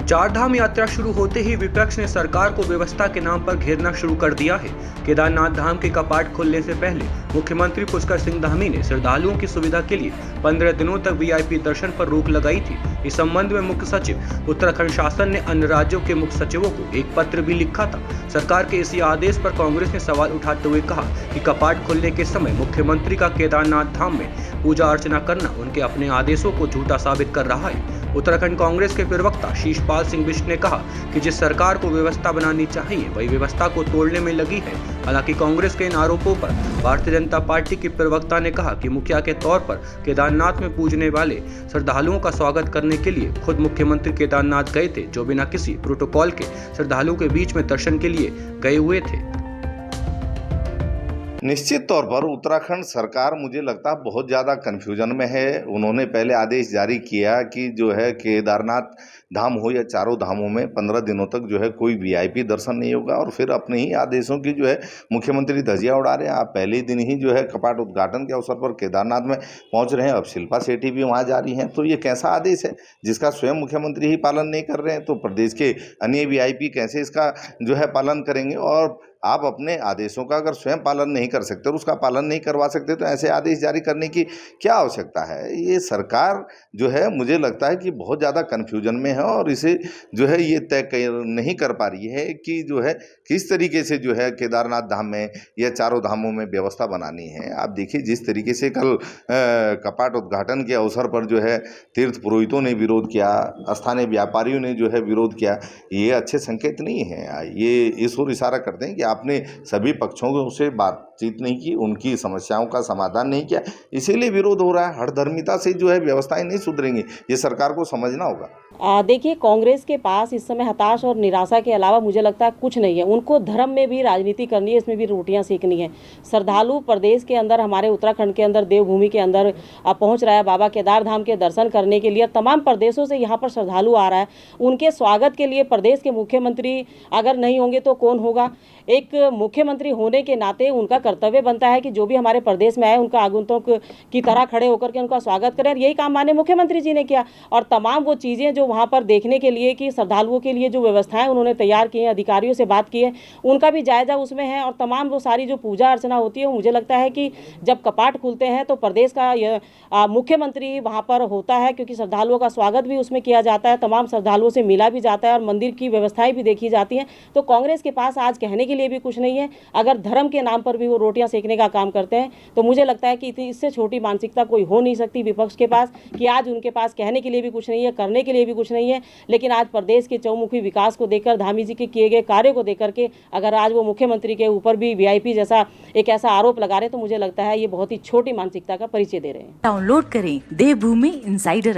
चारधाम यात्रा शुरू होते ही विपक्ष ने सरकार को व्यवस्था के नाम पर घेरना शुरू कर दिया है। केदारनाथ धाम के कपाट खुलने से पहले मुख्यमंत्री पुष्कर सिंह धामी ने श्रद्धालुओं की सुविधा के लिए 15 दिनों तक वीआईपी दर्शन पर रोक लगाई थी। इस संबंध में मुख्य सचिव उत्तराखंड शासन ने अन्य राज्यों के मुख्य सचिवों को एक पत्र भी लिखा था। सरकार के इसी आदेश पर कांग्रेस ने सवाल उठाते हुए कहा कि कपाट खुलने के समय मुख्यमंत्री का केदारनाथ धाम में पूजा अर्चना करना उनके अपने आदेशों को झूठा साबित कर रहा है। उत्तराखंड कांग्रेस के प्रवक्ता शीशपाल सिंह बिष्ट ने कहा कि जिस सरकार को व्यवस्था बनानी चाहिए वही व्यवस्था को तोड़ने में लगी है। हालांकि कांग्रेस के इन आरोपों पर भारतीय जनता पार्टी की प्रवक्ता ने कहा कि मुखिया के तौर पर केदारनाथ में पूजने वाले श्रद्धालुओं का स्वागत करने के लिए खुद मुख्यमंत्री केदारनाथ गए थे, जो बिना किसी प्रोटोकॉल के श्रद्धालुओं के बीच में दर्शन के लिए गए हुए थे। निश्चित तौर पर उत्तराखंड सरकार मुझे लगता है बहुत ज़्यादा कन्फ्यूजन में है। उन्होंने पहले आदेश जारी किया कि जो है केदारनाथ धाम हो या चारों धामों में 15 दिनों तक जो है कोई वीआईपी दर्शन नहीं होगा, और फिर अपने ही आदेशों की जो है मुख्यमंत्री धज्जियां उड़ा रहे हैं। आप पहले ही दिन ही जो है कपाट उद्घाटन के अवसर पर केदारनाथ में पहुंच रहे हैं, अब शिल्पा शेट्टी भी वहां जा रही हैं। तो ये कैसा आदेश है जिसका स्वयं मुख्यमंत्री ही पालन नहीं कर रहे हैं? तो प्रदेश के अन्य वीआईपी कैसे इसका जो है पालन करेंगे? और आप अपने आदेशों का अगर स्वयं पालन नहीं कर सकते और उसका पालन नहीं करवा सकते तो ऐसे आदेश जारी करने की क्या आवश्यकता है? ये सरकार जो है मुझे लगता है कि बहुत ज़्यादा कन्फ्यूजन में है, और इसे जो है ये तय नहीं कर पा रही है कि जो है किस तरीके से जो है केदारनाथ धाम में या चारों धामों में व्यवस्था बनानी है। आप देखिए जिस तरीके से कल कपाट उद्घाटन के अवसर पर जो है तीर्थ पुरोहितों ने विरोध किया, स्थानीय व्यापारियों ने जो है विरोध किया, ये अच्छे संकेत नहीं है। ये इस ओर इशारा करते हैं कि आपने सभी पक्षों से बातचीत नहीं की, उनकी समस्याओं का समाधान नहीं किया, इसीलिए विरोध हो रहा है। हठधर्मिता से जो है व्यवस्थाएं नहीं सुधरेंगी, ये सरकार को समझना होगा। देखिए, कांग्रेस के पास इस समय हताश और निराशा के अलावा मुझे लगता है कुछ नहीं है। उनको धर्म में भी राजनीति करनी है, इसमें भी रोटियां सेकनी है। श्रद्धालु प्रदेश के अंदर, हमारे उत्तराखंड के अंदर देवभूमि के अंदर पहुंच रहा है बाबा केदार धाम के दर्शन करने के लिए। तमाम प्रदेशों से यहाँ पर श्रद्धालु आ रहा है। उनके स्वागत के लिए प्रदेश के मुख्यमंत्री अगर नहीं होंगे तो कौन होगा? एक मुख्यमंत्री होने के नाते उनका कर्तव्य बनता है कि जो भी हमारे प्रदेश में आए उनका आगंतुक की तरह खड़े होकर के उनका स्वागत करें। यही काम माननीय मुख्यमंत्री जी ने किया, और तमाम वो चीज़ें जो वहाँ पर देखने के लिए कि श्रद्धालुओं के लिए जो व्यवस्थाएं उन्होंने तैयार की हैं, अधिकारियों से बात की है, उनका भी जायजा उसमें है। और तमाम वो सारी जो पूजा अर्चना होती है, मुझे लगता है कि जब कपाट खुलते हैं तो प्रदेश का मुख्यमंत्री वहाँ पर होता है, क्योंकि श्रद्धालुओं का स्वागत भी उसमें किया जाता है, तमाम श्रद्धालुओं से मिला भी जाता है और मंदिर की व्यवस्थाएं भी देखी जाती हैं। तो कांग्रेस के पास आज कहने के लिए भी कुछ नहीं है। अगर धर्म के नाम पर भी वो रोटियां सेकने का काम करते हैं तो मुझे लगता है कि इससे छोटी मानसिकता कोई हो नहीं सकती विपक्ष के पास, कि आज उनके पास कहने के लिए भी कुछ नहीं है, करने के लिए भी कुछ नहीं है। लेकिन आज प्रदेश के चौमुखी विकास को देखकर, धामी जी के किए गए कार्य को देख करके अगर आज वो मुख्यमंत्री के ऊपर भी वीआईपी जैसा एक ऐसा आरोप लगा रहे तो मुझे लगता है ये बहुत ही छोटी मानसिकता का परिचय दे रहे हैं। डाउनलोड करें देवभूमि इनसाइडर।